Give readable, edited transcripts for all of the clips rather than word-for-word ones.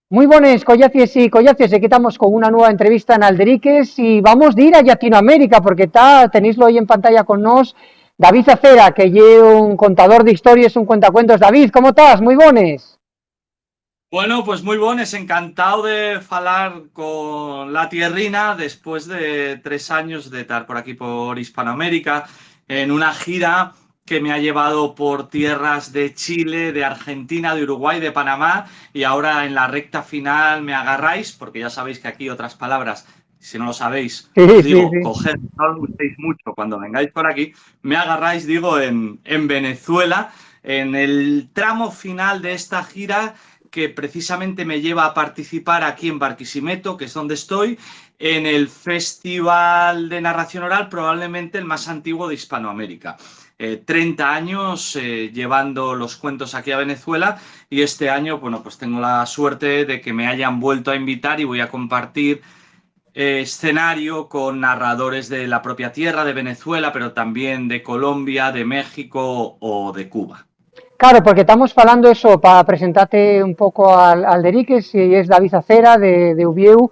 Muy buenas, collacies y collacies. Aquí estamos con una nueva entrevista en Alderiques y vamos de ir a Latinoamérica porque tenéislo ahí en pantalla con nos David Acera, que es un contador de historias, un cuentacuentos. David, ¿cómo estás? Muy buenas. Bueno, pues muy bones, encantado de falar con la tierrina después de 3 años de estar por aquí por Hispanoamérica en una gira que me ha llevado por tierras de Chile, de Argentina, de Uruguay, de Panamá y ahora en la recta final me agarráis, porque ya sabéis que aquí otras palabras, si no lo sabéis, Sí, os sí, digo, sí. coged, no lo uséis mucho cuando vengáis por aquí, me agarráis, digo, en Venezuela, en el tramo final de esta gira que precisamente me lleva a participar aquí en Barquisimeto, que es donde estoy, en el Festival de Narración Oral, probablemente el más antiguo de Hispanoamérica. 30 años llevando los cuentos aquí a Venezuela y este año, bueno, pues tengo la suerte de que me hayan vuelto a invitar y voy a compartir escenario con narradores de la propia tierra, de Venezuela, pero también de Colombia, de México o de Cuba. Claro, porque estamos falando eso para presentarte un poco al Derique, si es David Acera de Ubieu,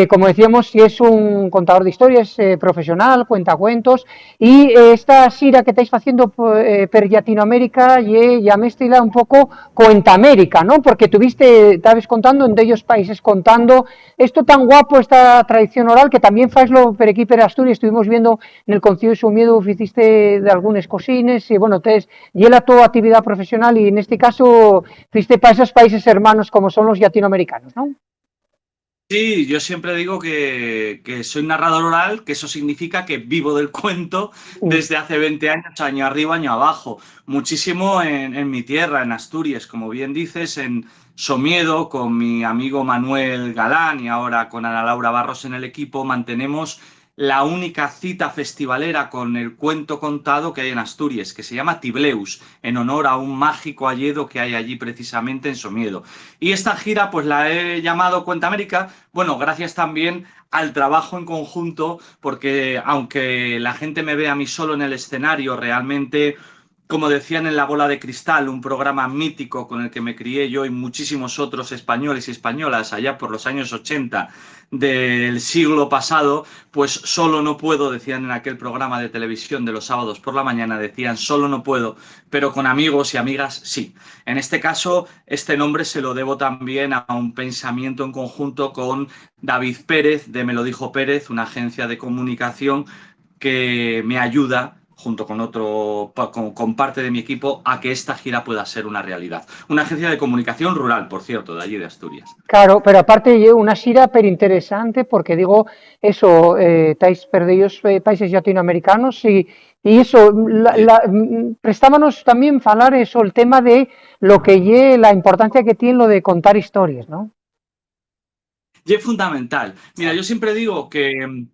como decíamos, si es un contador de historias profesional, cuenta cuentos, y esta xira que estáis haciendo per Latinoamérica ya me estila un poco Cuentamérica, ¿no? Porque tuviste, estabas contando en de ellos países contando esto tan guapo, esta tradición oral, que también faislo per aquí per Asturias, estuvimos viendo en el Concilio de Sumiedo, hiciste de algunas cosines, y bueno, y la tu actividad profesional y en este caso fuiste para esos países hermanos como son los latinoamericanos, ¿no? Sí, yo siempre digo que soy narrador oral, que eso significa que vivo del cuento Mm. desde hace 20 años, año arriba, año abajo. Muchísimo en mi tierra, en Asturias, como bien dices, en Somiedo, con mi amigo Manuel Galán y ahora con Ana Laura Barros en el equipo, mantenemos la única cita festivalera con el cuento contado que hay en Asturias, que se llama Tibleus, en honor a un mágico hayedo que hay allí precisamente en Somiedo. Y esta gira pues la he llamado Cuenta América, bueno, gracias también al trabajo en conjunto, porque aunque la gente me ve a mí solo en el escenario, realmente, como decían en La Bola de Cristal, un programa mítico con el que me crié yo y muchísimos otros españoles y españolas allá por los años 80 del siglo pasado, pues solo no puedo, decían en aquel programa de televisión de los sábados por la mañana, decían solo no puedo, pero con amigos y amigas sí. En este caso, este nombre se lo debo también a un pensamiento en conjunto con David Pérez, de Me lo dijo Pérez, una agencia de comunicación que me ayuda junto con con parte de mi equipo, a que esta gira pueda ser una realidad. Una agencia de comunicación rural, por cierto, de allí de Asturias. Claro, pero aparte una xira pero interesante porque digo eso, estáis perdidos países latinoamericanos y eso, prestámonos también falar eso, el tema de lo que lle la importancia que tiene lo de contar historias, ¿no? Y es fundamental. Mira, yo siempre digo que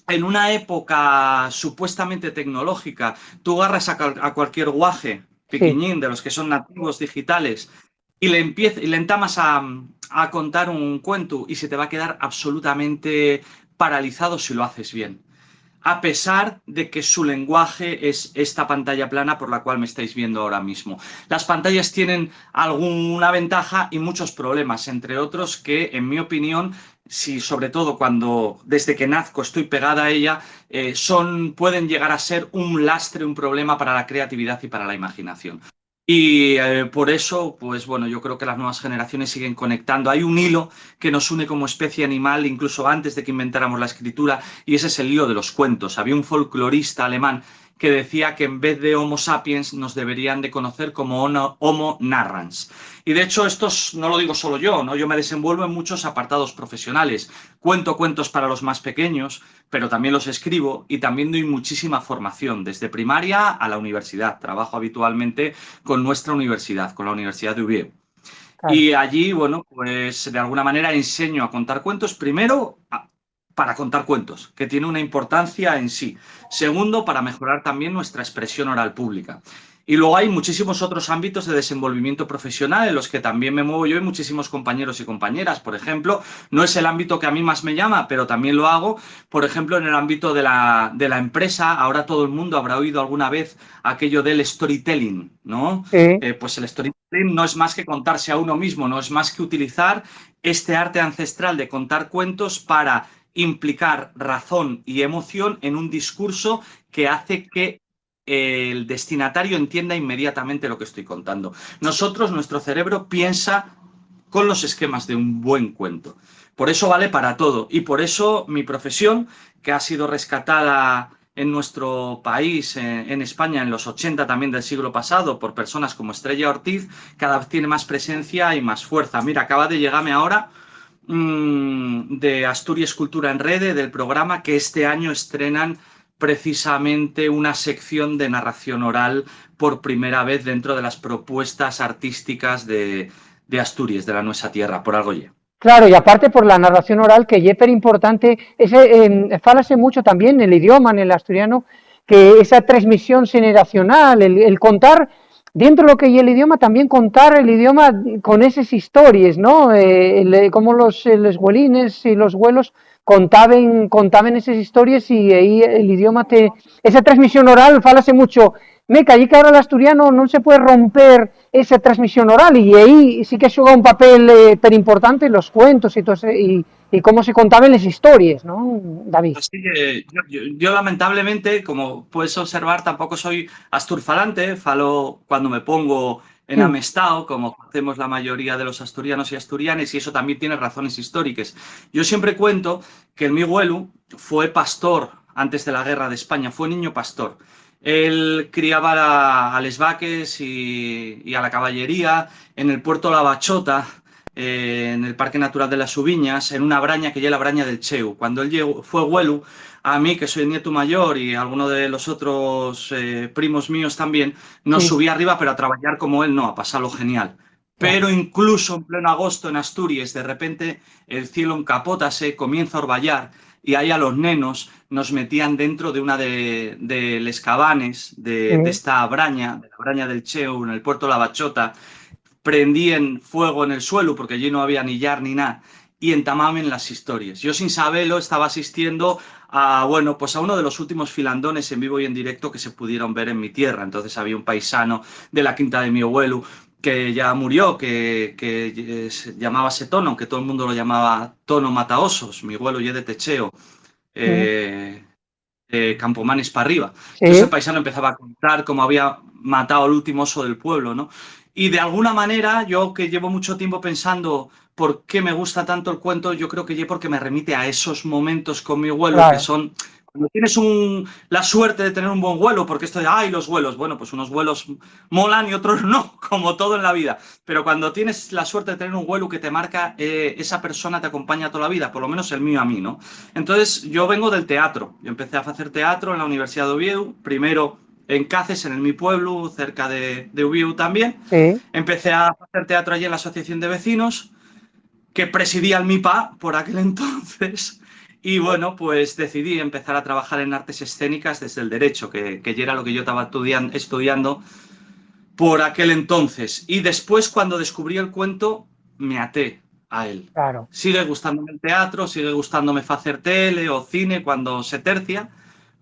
en una época supuestamente tecnológica, tú agarras a cualquier guaje Sí. pequeñín de los que son nativos digitales y le entamas a contar un cuento y se te va a quedar absolutamente paralizado si lo haces bien, a pesar de que su lenguaje es esta pantalla plana por la cual me estáis viendo ahora mismo. Las pantallas tienen alguna ventaja y muchos problemas, entre otros que, en mi opinión, si sobre todo cuando desde que nazco estoy pegada a ella, pueden llegar a ser un lastre, un problema para la creatividad y para la imaginación. Y por eso, pues bueno, yo creo que las nuevas generaciones siguen conectando. Hay un hilo que nos une como especie animal, incluso antes de que inventáramos la escritura, y ese es el hilo de los cuentos. Había un folclorista alemán que decía que en vez de Homo sapiens nos deberían de conocer como Homo narrans. Y de hecho, no lo digo solo yo, ¿no? Yo me desenvuelvo en muchos apartados profesionales. Cuento cuentos para los más pequeños, pero también los escribo y también doy muchísima formación, desde primaria a la universidad. Trabajo habitualmente con nuestra universidad, con la Universidad de Oviedo. Claro. Y allí, bueno, pues de alguna manera enseño a contar cuentos, primero para contar cuentos, que tiene una importancia en sí. Segundo, para mejorar también nuestra expresión oral pública. Y luego hay muchísimos otros ámbitos de desenvolvimiento profesional en los que también me muevo yo y muchísimos compañeros y compañeras. Por ejemplo, no es el ámbito que a mí más me llama, pero también lo hago. Por ejemplo, en el ámbito de la empresa, ahora todo el mundo habrá oído alguna vez aquello del storytelling, ¿no? Sí, Pues el storytelling no es más que contarse a uno mismo, no es más que utilizar este arte ancestral de contar cuentos para implicar razón y emoción en un discurso que hace que el destinatario entienda inmediatamente lo que estoy contando. Nuestro cerebro piensa con los esquemas de un buen cuento. Por eso vale para todo. Y por eso mi profesión, que ha sido rescatada en nuestro país, en España, en los 80 también del siglo pasado, por personas como Estrella Ortiz, cada vez tiene más presencia y más fuerza. Mira, acaba de llegarme ahora de Asturias Cultura en Rede, del programa que este año estrenan precisamente una sección de narración oral por primera vez dentro de las propuestas artísticas de Asturias, de la nuestra tierra, por algo ya. claro, y aparte por la narración oral, que es importante, fálase mucho también en el idioma, en el asturiano, que esa transmisión generacional, el contar, dentro de lo que es el idioma, también contar el idioma con esas historias, ¿no? Como los güelines y los güelos contaban esas historias y ahí el idioma esa transmisión oral, fálase mucho. Meca, allí que ahora el asturiano no se puede romper esa transmisión oral y ahí sí que juega un papel importante los cuentos y, todo y cómo se contaban las historias, ¿no, David? Así que yo, lamentablemente, como puedes observar, tampoco soy asturfalante, falo cuando me pongo en Mm, amestao, como hacemos la mayoría de los asturianos y asturianes, y eso también tiene razones históricas. Yo siempre cuento que el mi abuelo fue pastor antes de la guerra de España, fue niño pastor. Él criaba a les vaques y a la caballería en el puerto La Bachota, en el Parque Natural de las Subiñas, en una braña que lleva la braña del Cheu. Cuando él fue abuelo, a mí, que soy el nieto mayor, y a alguno de los otros primos míos también, nos sí, subí arriba, pero a trabajar como él no, a pasarlo genial. claro. Pero incluso en pleno agosto en Asturias, de repente el cielo encapótase, comienza a orvallar, y ahí a los nenos nos metían dentro de una de les cabanes de Sí, esta braña, de la braña del Cheu, en el puerto La Bachota, prendían fuego en el suelo porque allí no había ni llar ni nada y entamaban las historias. Yo sin saberlo estaba asistiendo a, bueno, pues a uno de los últimos filandones en vivo y en directo que se pudieron ver en mi tierra. Entonces había un paisano de la quinta de mi abuelo que ya murió, que se llamaba Tono, aunque todo el mundo lo llamaba Tono Mataosos, mi abuelo ya de Techeo, mm, eh, Campomanes para arriba. Entonces el sí, paisano empezaba a contar cómo había matado al último oso del pueblo, ¿no? Y de alguna manera, yo que llevo mucho tiempo pensando por qué me gusta tanto el cuento, yo creo que es porque me remite a esos momentos con mi abuelo que claro. son... Cuando tienes la suerte de tener un buen vuelo, porque esto de, ay, los vuelos, bueno, pues unos vuelos molan y otros no, como todo en la vida. Pero cuando tienes la suerte de tener un vuelo que te marca, esa persona te acompaña toda la vida, por lo menos el mío a mí, ¿no? Entonces, yo vengo del teatro. Yo empecé a hacer teatro en la Universidad de Oviedo, primero en Cáceres, en mi pueblo, cerca de Oviedo también. Sí, Empecé a hacer teatro allí en la Asociación de Vecinos, que presidía el MIPA por aquel entonces. Y bueno, pues decidí empezar a trabajar en artes escénicas desde el derecho, que ya era lo que yo estaba estudiando por aquel entonces. Y después, cuando descubrí el cuento, me até a él. claro. Sigue gustándome el teatro, sigue gustándome hacer tele o cine cuando se tercia,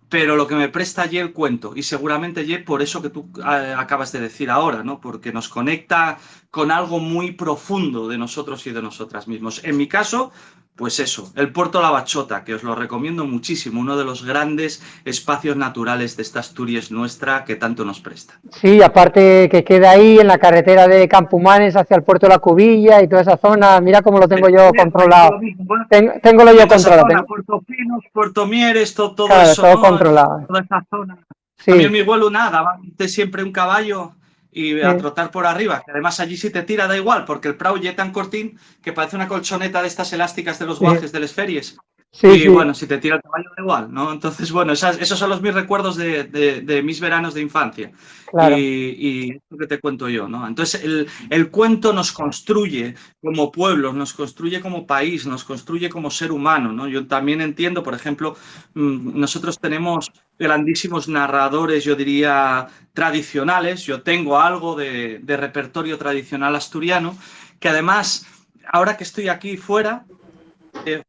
pero lo que me presta allí el cuento, y seguramente allí por eso que tú acabas de decir ahora, ¿no? Porque nos conecta con algo muy profundo de nosotros y de nosotras mismos. En mi caso, pues eso, el Puerto La Bachota, que os lo recomiendo muchísimo, uno de los grandes espacios naturales de esta Asturias nuestra que tanto nos presta. Sí, aparte que queda ahí en la carretera de Campumanes hacia el puerto de la Cubilla y toda esa zona, mira cómo lo tengo yo Ahí todo controlado. lo mismo, bueno, Tengo lo y yo toda esa controlado, zona, Puerto Pinos, Puerto Mieres, todo claro, eso, todo ¿no? controlado. Toda esa zona. A mí en Sí, mi vuelo nada, va siempre un caballo y a sí, trotar por arriba. Que además allí si te tira da igual, porque el prau es tan cortín que parece una colchoneta de estas elásticas de los sí, guajes de las ferias. sí, Y sí, bueno, si te tira el caballo da igual, ¿no? Entonces, bueno, esos son mis recuerdos de mis veranos de infancia. claro. Y es lo que te cuento yo, ¿no? Entonces, el cuento nos construye como pueblos, nos construye como país, nos construye como ser humano, ¿no? Yo también entiendo, por ejemplo, nosotros tenemos grandísimos narradores, yo diría, tradicionales. Yo tengo algo de repertorio tradicional asturiano, que además, ahora que estoy aquí fuera,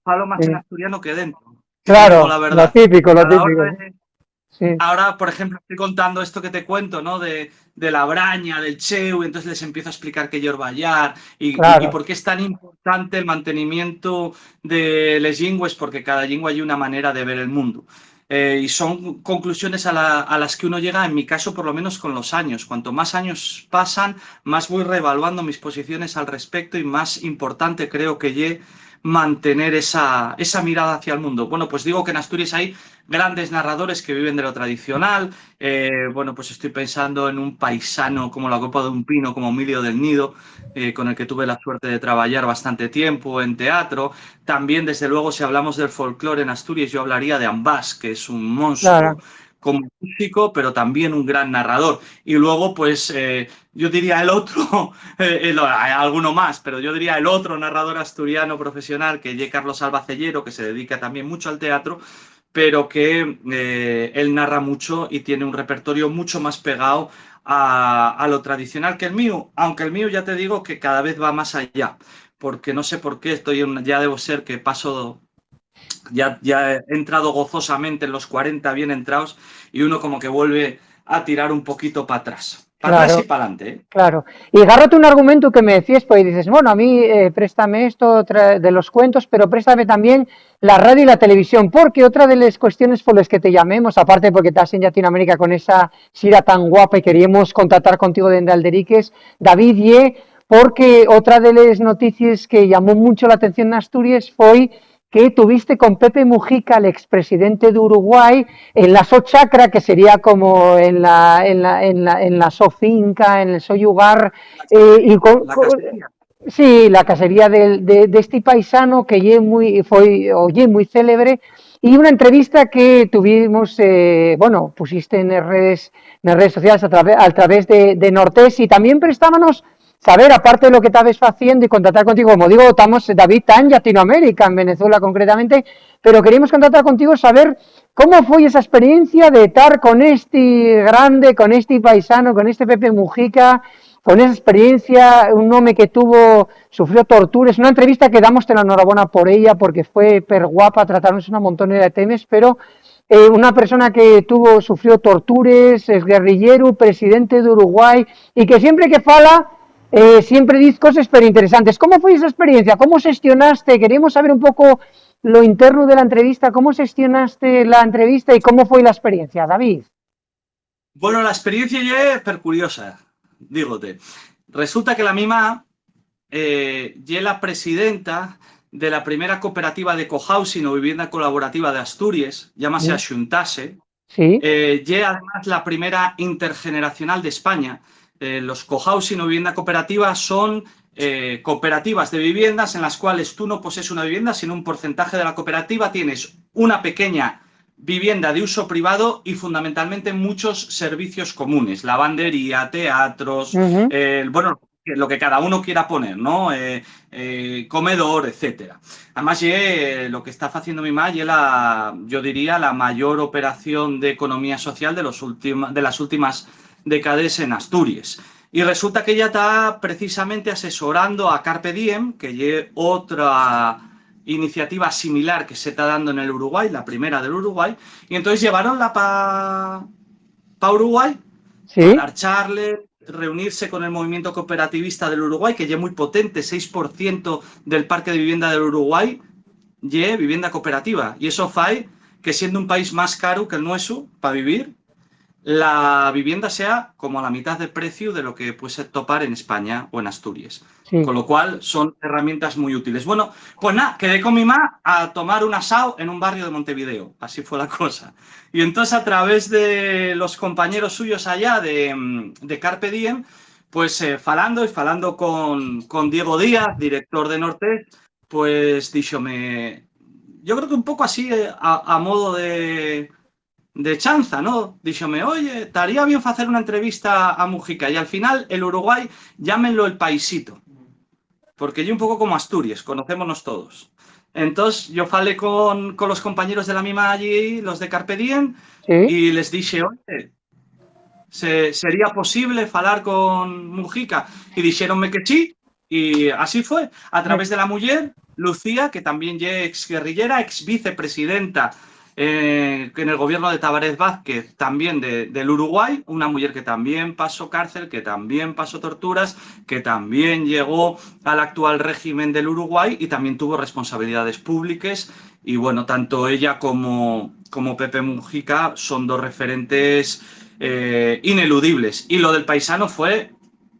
falo más en Sí. asturiano que dentro, si te digo Claro, la lo verdad. típico, lo A la típico. hora de, Sí, Ahora, por ejemplo, estoy contando esto que te cuento, ¿no? De la braña, del cheu, y entonces les empiezo a explicar que yo vallar y claro. por qué es tan importante el mantenimiento de les lingües, porque cada lengua hay una manera de ver el mundo. Y son conclusiones a las que uno llega, en mi caso, por lo menos con los años. Cuanto más años pasan, más voy reevaluando mis posiciones al respecto y más importante creo que mantener esa mirada hacia el mundo. Bueno, pues digo que en Asturias hay grandes narradores que viven de lo tradicional. Bueno, pues estoy pensando en un paisano como la copa de un pino, como Emilio del Nido, con el que tuve la suerte de trabajar bastante tiempo en teatro. También, desde luego, si hablamos del folclore en Asturias, yo hablaría de Ambás, que es un monstruo Claro. como músico, pero también un gran narrador. Y luego, pues, yo diría el otro, hay alguno más, pero yo diría el otro narrador asturiano profesional, que es Carlos Albacellero, que se dedica también mucho al teatro, pero que él narra mucho y tiene un repertorio mucho más pegado a lo tradicional que el mío, aunque el mío ya te digo que cada vez va más allá, porque no sé por qué ya debo ser que paso, ya he entrado gozosamente en los 40 bien entrados y uno como que vuelve a tirar un poquito para atrás y Claro, para adelante, ¿eh? claro. Y agárrate un argumento que me decías, pues dices, bueno, a mí préstame esto de los cuentos, pero préstame también la radio y la televisión, porque otra de las cuestiones por las que te llamemos, aparte porque estás en Latinoamérica con esa sira tan guapa y queríamos contactar contigo desde Alderiques, David, porque otra de las noticias que llamó mucho la atención en Asturias fue que tuviste con Pepe Mujica, el expresidente de Uruguay, en la Sochacra, que sería como en la Sofinca, en el Soyugar, La y cacería, la cacería. sí, la casería de este paisano que oye, muy célebre, y una entrevista que tuvimos, bueno, pusiste en las redes sociales a través de Nortés, y también prestábamos saber, aparte de lo que estabas haciendo y contactar contigo, como digo, estamos, David, está en Latinoamérica, en Venezuela concretamente, pero queríamos contactar contigo, saber cómo fue esa experiencia de estar con este grande, con este paisano, con este Pepe Mujica, con esa experiencia, un hombre que sufrió torturas, una entrevista que damos la enhorabuena por ella, porque fue per guapa, tratarnos una montón de temas, pero una persona que sufrió torturas, es guerrillero, presidente de Uruguay, y que siempre que fala, siempre dices cosas pero interesantes. ¿Cómo fue esa experiencia? ¿Cómo gestionaste? Queríamos saber un poco lo interno de la entrevista, cómo gestionaste la entrevista y cómo fue la experiencia, David. Bueno, la experiencia ya es curiosa, dígote. Resulta que la misma ya la presidenta de la primera cooperativa de cohousing o vivienda colaborativa de Asturias, llámase Axuntase, Sí, ya además la primera intergeneracional de España. Los cohousing o vivienda cooperativa son cooperativas de viviendas en las cuales tú no posees una vivienda, sino un porcentaje de la cooperativa, tienes una pequeña vivienda de uso privado y fundamentalmente muchos servicios comunes, lavandería, teatros, uh-huh. bueno, lo que cada uno quiera poner, ¿no? Comedor, etcétera. Además, lo que está haciendo mi madre, yo diría, la mayor operación de economía social de las últimas décadas en Asturias. Y resulta que ella está precisamente asesorando a Carpe Diem, que es otra iniciativa similar que se está dando en el Uruguay, la primera del Uruguay, y entonces llevaronla para Uruguay a Sí, dar charlas, reunirse con el movimiento cooperativista del Uruguay, que ya es muy potente, 6% del parque de vivienda del Uruguay, ya vivienda cooperativa. Y eso hace que siendo un país más caro que el nuestro para vivir, la vivienda sea como a la mitad del precio de lo que puede topar en España o en Asturias. sí. Con lo cual son herramientas muy útiles. Bueno, pues nada, quedé con mi mamá a tomar un asado en un barrio de Montevideo. Así fue la cosa. Y entonces a través de los compañeros suyos allá de Carpe Diem, pues falando con Diego Díaz, director de Norte, pues díxome, yo creo que un poco así a modo de chanza, ¿no? Díxome, oye, estaría bien hacer una entrevista a Mujica. Y al final el Uruguay, llámenlo el paisito. porque yo un poco como Asturias, conocémonos todos. Entonces, yo falé con los compañeros de la misma allí, los de Carpe Diem, Sí, y les dije, oye, sería posible falar con Mujica? Y dixéronme que sí, y así fue. A través de la muller, Lucía, que también es ex guerrillera, ex vicepresidenta en el gobierno de Tabarez Vázquez, también del Uruguay, una mujer que también pasó cárcel, que también pasó torturas, que también llegó al actual régimen del Uruguay y también tuvo responsabilidades públicas. Y bueno, tanto ella como Pepe Mujica son dos referentes ineludibles. Y lo del paisano fue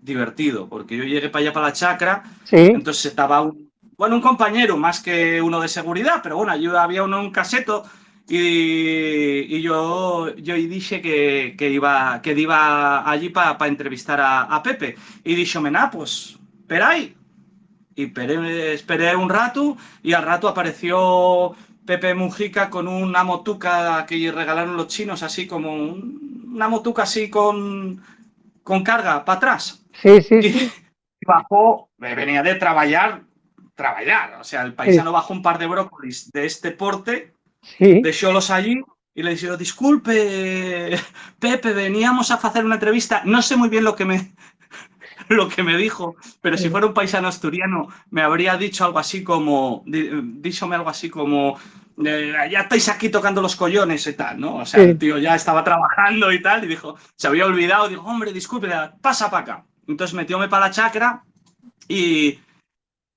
divertido, porque yo llegué para allá, para la chacra, sí, entonces estaba un compañero más que uno de seguridad, pero bueno, yo había uno en un caseto y yo dije que iba allí para entrevistar a Pepe. Y díxome, pues, esperáis. Y esperé un rato y al rato apareció Pepe Mujica con una motuca que regalaron los chinos, así como una motuca así con carga para atrás. sí, sí, Y sí, bajó, venía de trabajar, o sea, el sí, paisano bajó un par de brócolis de este porte, sí, deixólos allí y le dijeron, disculpe, Pepe, veníamos a hacer una entrevista, no sé muy bien lo que me dijo, pero si sí, fuera un paisano asturiano me habría dicho algo así como, díxome algo así como, ya estáis aquí tocando los collones y tal, ¿no? O sea, el sí, tío ya estaba trabajando y tal, y dijo, se había olvidado, dijo, hombre, disculpe, pasa para acá. Entonces metióme para la chacra y,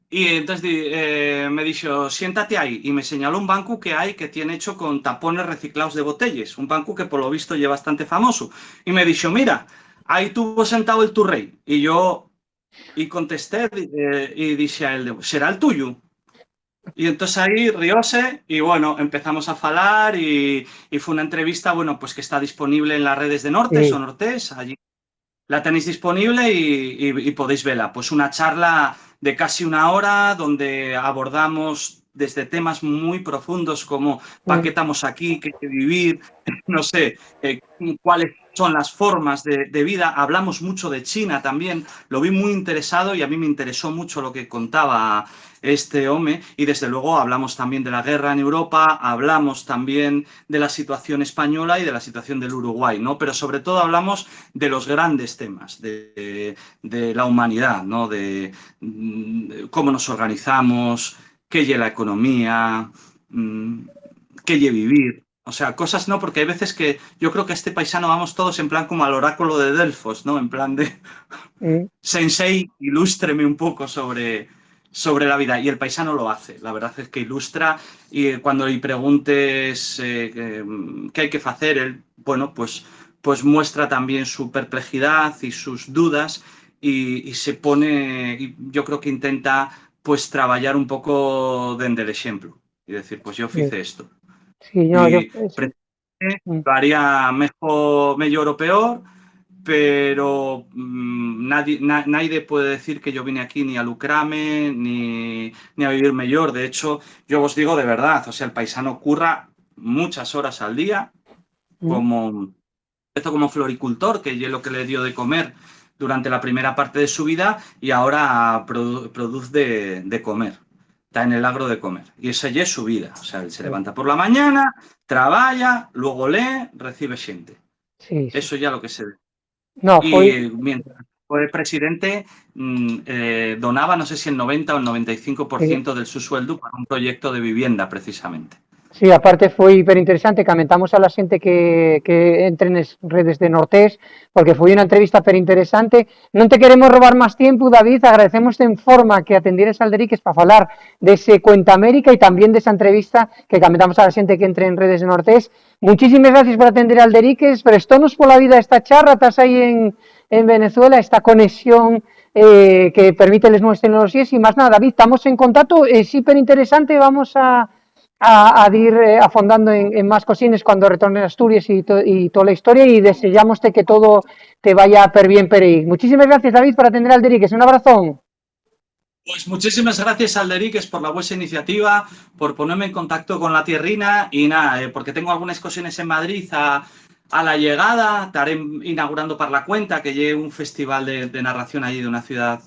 y entonces me dijo, siéntate ahí, y me señaló un banco que hay que tiene hecho con tapones reciclados de botellas, un banco que por lo visto ya bastante famoso. Y me dijo, mira, ahí tuvo sentado el tu rey. Y yo y contesté y dije a él, ¿será el tuyo? Y entonces ahí rióse y bueno, empezamos a falar y fue una entrevista, bueno, pues que está disponible en las redes de Nortes o sí, Nortes, allí la tenéis disponible y podéis verla. Pues una charla de casi una hora donde abordamos desde temas muy profundos como ¿para qué mm, estamos aquí? ¿Qué hay que vivir? No sé, cuáles son las formas de vida. Hablamos mucho de China también. Lo vi muy interesado y a mí me interesó mucho lo que contaba este hombre. Y desde luego hablamos también de la guerra en Europa, hablamos también de la situación española y de la situación del Uruguay, ¿no? Pero sobre todo hablamos de los grandes temas de la humanidad, ¿no? De cómo nos organizamos, qué es la economía, qué es vivir. O sea, cosas no, porque hay veces que yo creo que a este paisano vamos todos en plan como al oráculo de Delfos, ¿no? En plan de mm, Sensei, ilústreme un poco sobre la vida. Y el paisano lo hace. La verdad es que ilustra y cuando le preguntes qué hay que hacer, él, bueno, pues muestra también su perplejidad y sus dudas y se pone, y yo creo que intenta pues trabajar un poco dende el ejemplo. Y decir, pues yo sí, hice esto. sí, no, yo, Y mm, lo haría mejor o peor, pero nadie puede decir que yo vine aquí ni a lucrarme ni a vivir mejor. De hecho, yo os digo de verdad, o sea, el paisano curra muchas horas al día, mm, como, empezó como floricultor, que es lo que le dio de comer durante la primera parte de su vida, y ahora produce de comer. Está en el agro de comer. Y esa ya es su vida. O sea, él se sí, levanta por la mañana, trabaja, luego lee, recibe gente. sí, sí. Eso ya lo que se ve. No, foi, Y mientras fue presidente, donaba, no sé si el 90 o el sí, 95% de su sueldo para un proyecto de vivienda, precisamente. sí, aparte foi hiperinteresante, comentamos a la xente que entre nas redes de Nortés, porque foi unha entrevista hiperinteresante. Non te queremos robar máis tempo, David, agradecemos en forma que atendieres al Deriques para falar dese Cuenta América e tamén desa entrevista que comentamos a la xente que entre en redes de Nortés. Muchísimas gracias por atender al Deriques, prestonos pola vida esta charla, estás aí en Venezuela, esta conexión que permite las nuevas tecnologías y más nada, David, estamos en contacto, es hiperinteresante, vamos a ir afondando en más cosines cuando retorne a Asturias y toda la historia y deseamos que todo te vaya per bien per ahí. Muchísimas gracias, David, por atender al Deriques. Un abrazón. Pues muchísimas gracias, Alderiques, por la vuestra iniciativa, por ponerme en contacto con la tierrina y nada, porque tengo algunas cosines en Madrid a la llegada estaré inaugurando per la cuenta, que lleve un festival de narración allí de una ciudad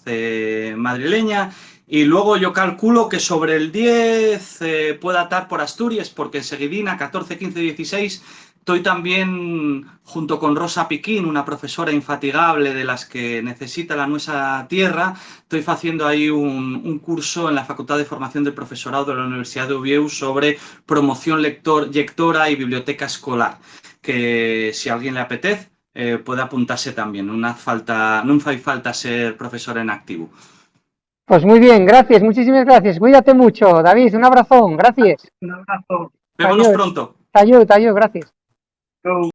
madrileña. Y luego yo calculo que sobre el 10 pueda estar por Asturias, porque enseguidina, 14, 15, 16, estoy también junto con Rosa Piquín, una profesora infatigable de las que necesita la nuestra tierra. Estoy haciendo ahí un curso en la Facultad de Formación del Profesorado de la Universidad de Oviedo sobre promoción lectora y biblioteca escolar, que si a alguien le apetece puede apuntarse también. No hace falta ser profesor en activo. Pues muy bien, gracias, muchísimas gracias. Cuídate mucho, David, un abrazón, gracias. Un abrazo. Vémonos pronto. Tallo, gracias. Chau.